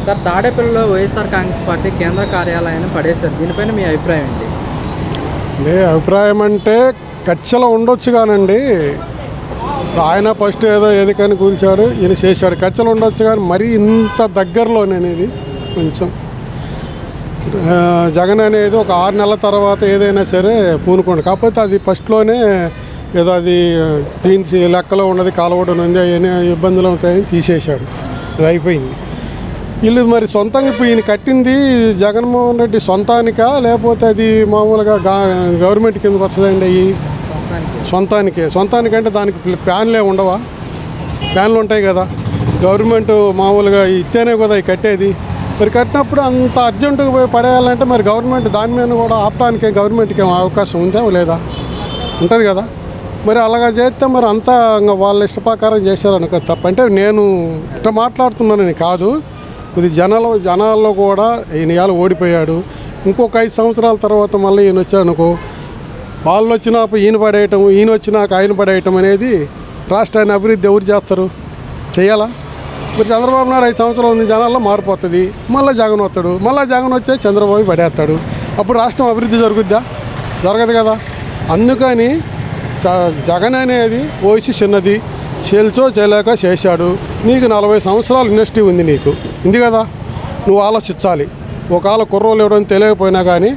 Sir తాడేపల్లిలో YSR Congress party కేంద్ర కార్యాలయాన్ని పడేశారు, దీనిపైన మీ అభిప్రాయం ఏంటి? అభిప్రాయం అంటే కచ్చలో ఉండొచ్చు కానండి, ఆయన ఫస్ట్ ఏది కానీ కూల్చాడు, ఈయన చేశాడు, కచ్చలు ఉండొచ్చు కానీ మరీ ఇంత దగ్గరలోనేది కొంచెం జగన్ అనేది ఒక 6 నెలల తర్వాత ఏదైనా సరే పూనుకోండి. కాకపోతే అది ఫస్ట్లోనే ఏదో అది దీని లెక్కలో ఉన్నది కాలవడం ఉంది, అవన్నీ ఇబ్బందులు అవుతాయని తీసేశాడు, అది అయిపోయింది. వీళ్ళు మరి సొంతంగా ఇప్పుడు ఈయన కట్టింది జగన్మోహన్ రెడ్డి సొంతానికా లేకపోతే అది మామూలుగా గవర్నమెంట్ కిందకు వస్తుందండి? అవి సొంతానికంటే దానికి ప్యాన్లే ఉండవా? ప్యాన్లు ఉంటాయి కదా, గవర్నమెంట్ మామూలుగా ఇస్తేనే కదా అవి కట్టేది. మరి కట్టినప్పుడు అంత అర్జెంటుగా పోయి పడేయాలంటే మరి గవర్నమెంట్ దాని మీద కూడా ఆపడానికి గవర్నమెంట్కి ఏమో అవకాశం ఉందా లేదా? ఉంటుంది కదా. మరి అలాగా చేస్తే మరి అంతా వాళ్ళ ఇష్టప్రకారం చేశారనుకో తప్ప. అంటే నేను ఇట్లా మాట్లాడుతున్నానని కాదు, కొద్ది జనాల్లో కూడా ఈయన ఇవాళ ఓడిపోయాడు, ఇంకొక 5 సంవత్సరాల తర్వాత మళ్ళీ ఈయన వచ్చాడనుకో, వాళ్ళు వచ్చినాక ఈయన పడేయటం, ఈయన వచ్చినాక ఆయన పడేయటం అనేది రాష్ట్రాన్ని అభివృద్ధి ఎవరు చేస్తారు? చేయాలా? మరి చంద్రబాబు నాయుడు 5 సంవత్సరాలు ఉంది, జనాల్లో మారిపోతుంది, మళ్ళీ జగన్ వస్తాడు, మళ్ళీ జగన్ వచ్చే చంద్రబాబు పడేస్తాడు, అప్పుడు రాష్ట్రం అభివృద్ధి జరుగుద్దా? జరగదు కదా. అందుకని జగన్ అనేది వయసు చిన్నది, చేయలేక చేశాడు. నీకు 40 సంవత్సరాలు ఇండస్ట్రీ ఉంది, నీకు ఉంది కదా, నువ్వు ఆలోచించాలి. ఒకవేళ కుర్రోలు ఇవ్వడం తెలియకపోయినా కానీ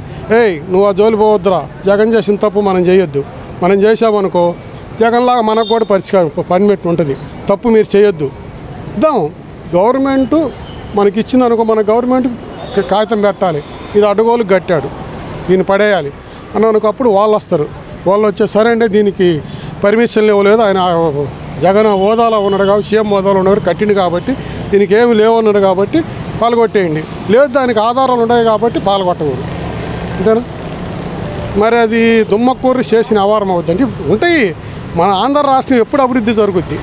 నువ్వు ఆ జోలి పోవద్దురా, జగన్ చేసిన తప్పు మనం చేయొద్దు, మనం చేసామనుకో జగన్లాగా మనకు కూడా పర్మిట్ ఉంటుంది, తప్పు మీరు చేయొద్దు. ఇద్దాం, గవర్నమెంటు మనకి ఇచ్చిందనుకో, మన గవర్నమెంట్ కాగితం పెట్టాలి, ఇది అడ్డగోలు కట్టాడు, దీన్ని పడేయాలి అన్ననుకో, అప్పుడు వాళ్ళు వస్తారు. వాళ్ళు వచ్చే సరే అంటే దీనికి పర్మిషన్ ఇవ్వలేదు, ఆయన జగన్ హోదాలో ఉన్నాడు కాబట్టి, సీఎం హోదాలో ఉన్నాడు, కట్టిండు కాబట్టి దీనికి ఏమి లేవన్నాడు కాబట్టి పాల్గొట్టేయండి, లేదు దానికి ఆధారాలు ఉన్నాయి కాబట్టి పాల్గొట్టకూడదు, అంతేనా? మరి అది దుమ్మకూరి చేసిన అవారం అవుద్దండి. ఉంటాయి, మన ఆంధ్ర రాష్ట్రం ఎప్పుడు అభివృద్ధి జరుగుద్ది.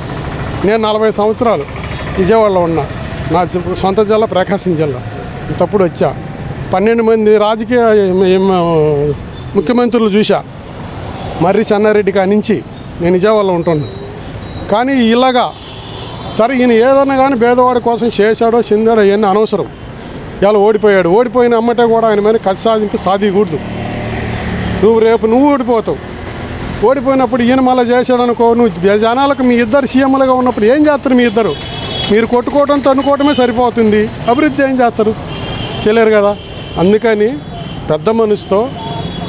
నేను 40 సంవత్సరాలు విజయవాడలో ఉన్నా, నా సొంత జిల్లా ప్రకాశం జిల్లా, ఇంతప్పుడు వచ్చా, 12 మంది రాజకీయ ముఖ్యమంత్రులు చూసా, మర్రి చెన్నారెడ్డి కానించి నేను విజయవాడలో ఉంటున్నా. కానీ ఇలాగా సరే ఈయన ఏదన్నా కానీ పేదవాడి కోసం చేశాడో చిందాడో ఇవన్నీ అనవసరం. ఇవాళ ఓడిపోయిన అమ్మటే కూడా ఆయన మీద కసి సాధించకూడదు. రేపు నువ్వు ఓడిపోతావు, ఓడిపోయినప్పుడు ఈయన మళ్ళీ చేశాడనుకో, నువ్వు జనాలకు మీ ఇద్దరు సీఎంలుగా ఉన్నప్పుడు ఏం చేస్తారు? మీరు కొట్టుకోవటం తన్నుకోవటమే సరిపోతుంది, అభివృద్ధి ఏం చేస్తారు? చేయలేరు కదా. అందుకని పెద్ద మనసుతో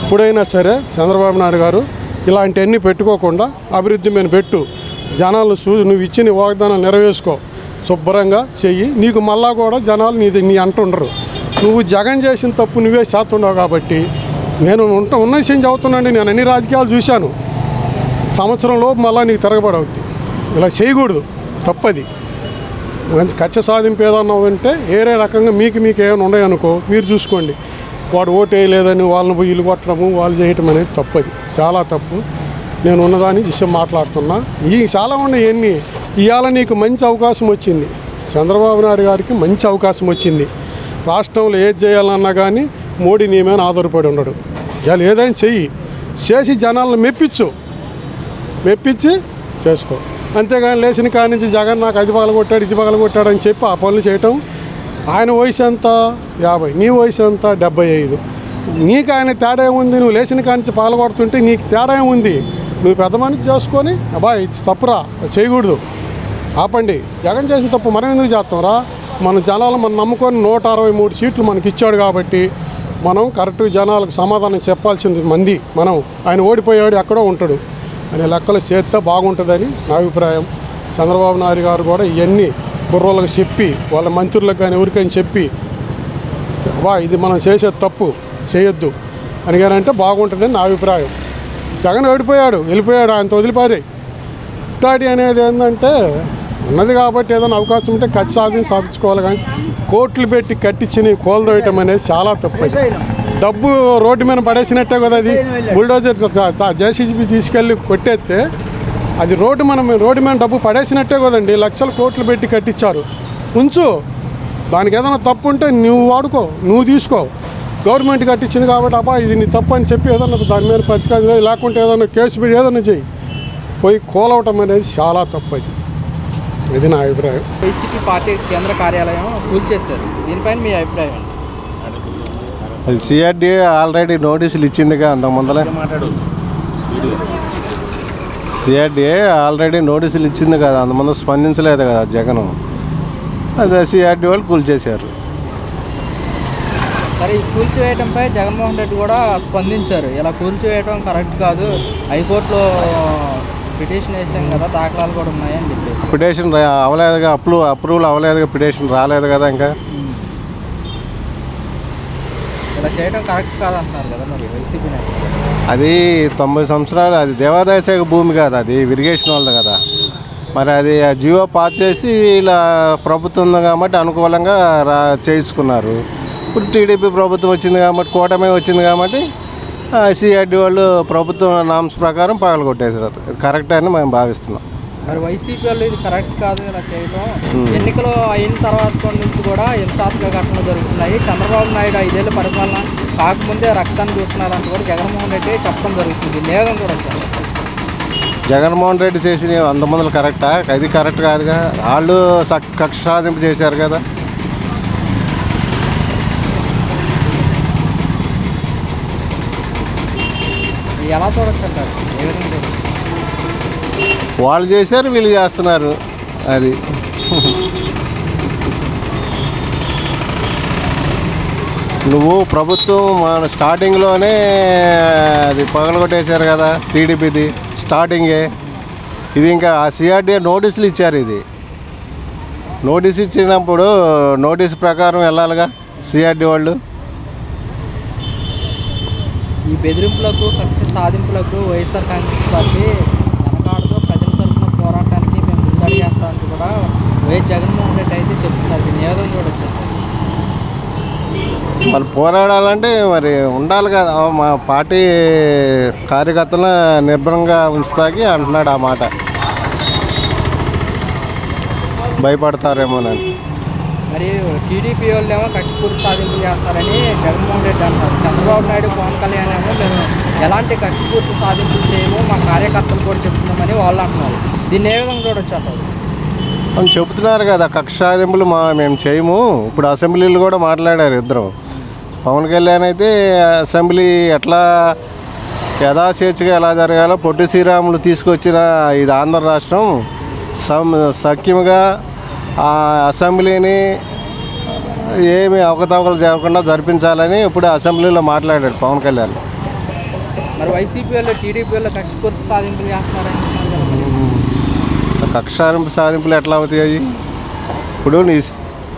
ఇప్పుడైనా సరే చంద్రబాబు నాయుడు గారు ఇలాంటివన్నీ పెట్టుకోకుండా అభివృద్ధి మీద పెట్టు, జనాలు నువ్వు ఇచ్చిన వాగ్దానాలు నెరవేర్చుకో, శుభ్రంగా చెయ్యి, నీకు మళ్ళా కూడా జనాలు నీ అంటుండరు. నువ్వు జగన్ చేసిన తప్పు నువ్వే చేస్తుండవు కాబట్టి నేను ఉన్న విషయం చదువుతున్నాండి, నేను అన్ని రాజకీయాలు చూశాను, సంవత్సరంలోపు మళ్ళీ నీకు తిరగబడవుద్ది, ఇలా చేయకూడదు, తప్పది. మంచి కక్ష సాధింపు ఏదన్నా అంటే వేరే రకంగా మీకు ఏమైనా ఉన్నాయనుకో మీరు చూసుకోండి. వాడు ఓటు వేయలేదని వాళ్ళని పోయి ఇల్లు కొట్టడము, వాళ్ళు చేయటం అనేది తప్పది, చాలా తప్పు. నేను ఉన్నదాని విషయం మాట్లాడుతున్నా. చాలా ఉన్నాయి ఎన్ని. ఇవాళ నీకు మంచి అవకాశం వచ్చింది, చంద్రబాబు నాయుడు గారికి మంచి అవకాశం వచ్చింది. రాష్ట్రంలో ఏది చేయాలన్నా కానీ మోడీ నీ మీద ఆధారపడి ఉండడు. ఇవాళ ఏదైనా చేసి జనాలను మెప్పించి చేసుకో, అంతేగాని లేచిన కాడి నుంచి జగన్ నాకు అది పగలగొట్టాడు ఇది పగలగొట్టాడు అని చెప్పి ఆ పనులు చేయటం. ఆయన వయసు ఎంత? 50, నీ వయసు ఎంత? 75. నీకు ఆయన తేడా ఏముంది? నువ్వు లేచిన కాడి నుంచి పగలగొడుతుంటే నీకు తేడా ఏముంది? నువ్వు పెద్ద మనిషి చేసుకొని అబ్బాయి తప్పురా చేయకూడదు, ఆపండి. జగన్ చేసిన తప్పు మనం ఎందుకు చేస్తాం రా? మన జనాలు మనం నమ్ముకొని 163 సీట్లు మనకి ఇచ్చాడు కాబట్టి మనం కరెక్ట్గా జనాలకు సమాధానం చెప్పాల్సింది మంది. మనం ఆయన ఓడిపోయాడు ఎక్కడో ఉంటాడు అనే లెక్కలు చేస్తే బాగుంటుందని నా అభిప్రాయం. చంద్రబాబు నాయుడు గారు కూడా ఇవన్నీ కుర్రోళ్ళకి చెప్పి, వాళ్ళ మంత్రులకు కానీ ఎవరికైనా చెప్పి ఇది మనం చేసే తప్పు చేయొద్దు అనిగానంటే బాగుంటుందని నా అభిప్రాయం. జగన్ వెళ్ళిపోయాడు, ఆయనతో వదిలిపారాయి. ఇట్లాంటి అనేది ఏంటంటే ఉన్నది కాబట్టి ఏదైనా అవకాశం ఉంటే ఖర్చు సాధించుకోవాలి, కానీ కోట్లు పెట్టి కట్టించి కోల్దోయటం అనేది చాలా తప్పు. డబ్బు రోడ్డు మీద పడేసినట్టే కదా, అది బుల్డోజర్ జేసీబీ తీసుకెళ్ళి కొట్టేస్తే అది రోడ్డు మీద డబ్బు పడేసినట్టే కదండి. లక్షల కోట్లు పెట్టి కట్టించారు, ఉంచు. దానికి ఏదైనా తప్పు ఉంటే నువ్వు వాడుకో, నువ్వు తీసుకో. గవర్నమెంట్ కట్టించింది కాబట్టి ఇది నీ తప్పు అని చెప్పి ఏదన్నా దాని మీద పరిష్కారం, లేకుంటే ఏదైనా కేసు పెట్టి ఏదైనా చెయ్యి. పోయి కోలవటం అనేది చాలా తప్పు. అది ఇది నా అభిప్రాయం. వైసీపీ పార్టీ కేంద్ర కార్యాలయం కూల్చేశారు, దీనిపైన మీ అభిప్రాయం ఏంటి? అది సిఆర్డీఏ ఆల్రెడీ నోటీసులు ఇచ్చిందిగా అంతకుముందలే. సిఆర్డీఏ ఆల్రెడీ నోటీసులు ఇచ్చింది కదా, అంతకుముందు స్పందించలేదు కదా జగన్. అదే సిఆర్డీ వాళ్ళు కూల్చేశారు. సరే, ఈ కూల్చివేయడంపై జగన్మోహన్ రెడ్డి కూడా స్పందించారు. ఇలా కూల్చివేయడం కరెక్ట్ కాదు, హైకోర్టులో పిటిషన్ వేసాం కదా, దాఖలాలు కూడా ఉన్నాయని చెప్పేసి. పిటిషన్ అవ్వలేదుగా, అప్రూవల్ అవ్వలేదుగా, పిటిషన్ రాలేదు కదా ఇంకా. ఇలా చేయడం కరెక్ట్ కాదంటున్నారు కదా మరి వైసీపీ నాయకులు. అది 90 సంవత్సరాలు, అది దేవాదాయ శాఖ భూమి కాదు, అది ఇరిగేషన్ వాళ్ళది కదా. మరి అది జియో పాస్ చేసి ఇలా ప్రభుత్వం ఉంది కాబట్టి అనుకూలంగా చేయించుకున్నారు. ఇప్పుడు టీడీపీ ప్రభుత్వం వచ్చింది కాబట్టి, కూటమి వచ్చింది కాబట్టి సిఆర్డీ వాళ్ళు ప్రభుత్వం నామ్స్ ప్రకారం పగలగొట్టేసారు. కరెక్ట్ అని మేము భావిస్తున్నాం. మరి వైసీపీ వాళ్ళు ఇది కరెక్ట్ కాదు ఇలా చేయడం. ఎన్నికలు అయిన తర్వాత నుంచి కూడా హింసాత్మక ఘటనలు జరుగుతున్నాయి. చంద్రబాబు నాయుడు 5 ఏళ్ళ పరిపాలన కాకముందే రక్తాన్ని చూస్తున్నారంటూ కూడా జగన్మోహన్ రెడ్డి చెప్పడం జరుగుతుంది. నేరం కూడా వచ్చారు. జగన్మోహన్ రెడ్డి చేసిన 100 మందులు కరెక్టా? అది కరెక్ట్ కాదుగా. వాళ్ళు కక్ష సాధింపు చేశారు కదా. ఎలా చూడొచ్చు అంటారు? ఏ విధంగా చూడొచ్చు? వాళ్ళు చేశారు, వీళ్ళు చేస్తున్నారు. అది నువ్వు ప్రభుత్వం మన స్టార్టింగ్లోనే అది పగలగొట్టేశారు కదా టీడీపీది స్టార్టింగే. ఇది ఇంకా ఆ సిఆర్డీ నోటీసులు ఇచ్చారు. ఇది నోటీస్ ఇచ్చినప్పుడు నోటీస్ ప్రకారం వెళ్ళాలిగా సిఆర్డీ వాళ్ళు. ఈ బెదిరింపులకు, కక్ష సాధింపులకు వైఎస్ఆర్ కాంగ్రెస్ పార్టీ వెనకాడుతో ప్రజల తరఫున పోరాటానికి మేము ముందడిగేస్తామని కూడా వైఎస్ జగన్మోహన్ రెడ్డి అయితే చెప్తున్నారు. దీన్ని ఏ విధంగా కూడా వచ్చేస్తారు? వాళ్ళు పోరాడాలంటే మరి ఉండాలి కదా. మా పార్టీ కార్యకర్తలను నిర్భరంగా ఉంచుతాకి అంటున్నాడు ఆ మాట. భయపడతారేమోనని. మరి టీడీపీ వాళ్ళు ఏమో కక్షపూర్తి సాధింపులు చేస్తారని జగన్మోహన్ రెడ్డి అంటారు. చంద్రబాబు నాయుడు, పవన్ కళ్యాణ్ ఏమో మేము ఎలాంటి కక్షపూర్తి సాధింపులు చేయము, మా కార్యకర్తలు కూడా చెప్తున్నామని వాళ్ళు అంటున్నారు. దీన్ని ఏ విధంగా చూడొచ్చు అంటారు? అని చెబుతున్నారు కదా, కక్ష సాధింపులు మేము చేయము. ఇప్పుడు అసెంబ్లీలు కూడా మాట్లాడారు ఇద్దరు. పవన్ కళ్యాణ్ అయితే అసెంబ్లీ ఎట్లా యథాస్వేచ్ఛగా ఎలా జరగాలో, పొట్టి శ్రీరాములు తీసుకొచ్చిన ఇది ఆంధ్ర రాష్ట్రం సఖ్యముగా ఆ అసెంబ్లీని ఏమి అవకతవకలు చేయకుండా జరిపించాలని ఇప్పుడు అసెంబ్లీలో మాట్లాడాడు పవన్ కళ్యాణ్. మరి వైసీపీ వాళ్ళు, టీడీపీ వాళ్ళు కక్షపూర్తి సాధింపులు చేస్తున్నారని కక్ష సాధింపులు ఎట్లా అవుతాయి? ఇప్పుడు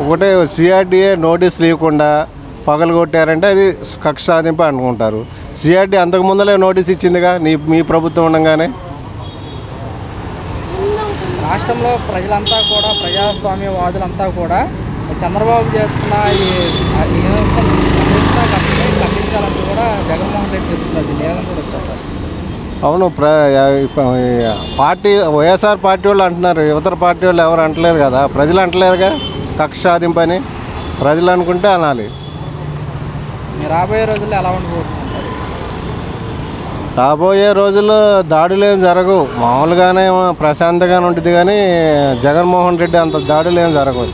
ఒకటే సిఆర్డీఏ నోటీసులు ఇవ్వకుండా పగలగొట్టారంటే అది కక్ష సాధింపు అనుకుంటారు. సిఆర్డీ అంతకుముందలే నోటీస్ ఇచ్చిందిగా మీ ప్రభుత్వం ఉండగానే. రాష్ట్రంలో ప్రజలంతా కూడా, ప్రజాస్వామ్యవాదులంతా కూడా చంద్రబాబు చేస్తున్న ఈ ఖండించాలంటూ కూడా జగన్మోహన్ రెడ్డి చెప్తున్నారు. దీన్ని ఏమని కూడా చెప్తారు? అవును, పార్టీ వైఎస్ఆర్ పార్టీ వాళ్ళు అంటున్నారు, ఇతర పార్టీ వాళ్ళు ఎవరు అంటలేదు కదా. ప్రజలు అంటలేదుగా కక్ష సాధింపు అని. ప్రజలు అనుకుంటే అనాలి. రాబోయే రోజుల్లో ఎలా ఉండబోతుంటారు? రాబోయే రోజుల్లో దాడులు ఏం జరగవు, మామూలుగానే ప్రశాంతంగానే ఉంటుంది. కానీ జగన్మోహన్ రెడ్డి అంత దాడులు ఏం జరగవు.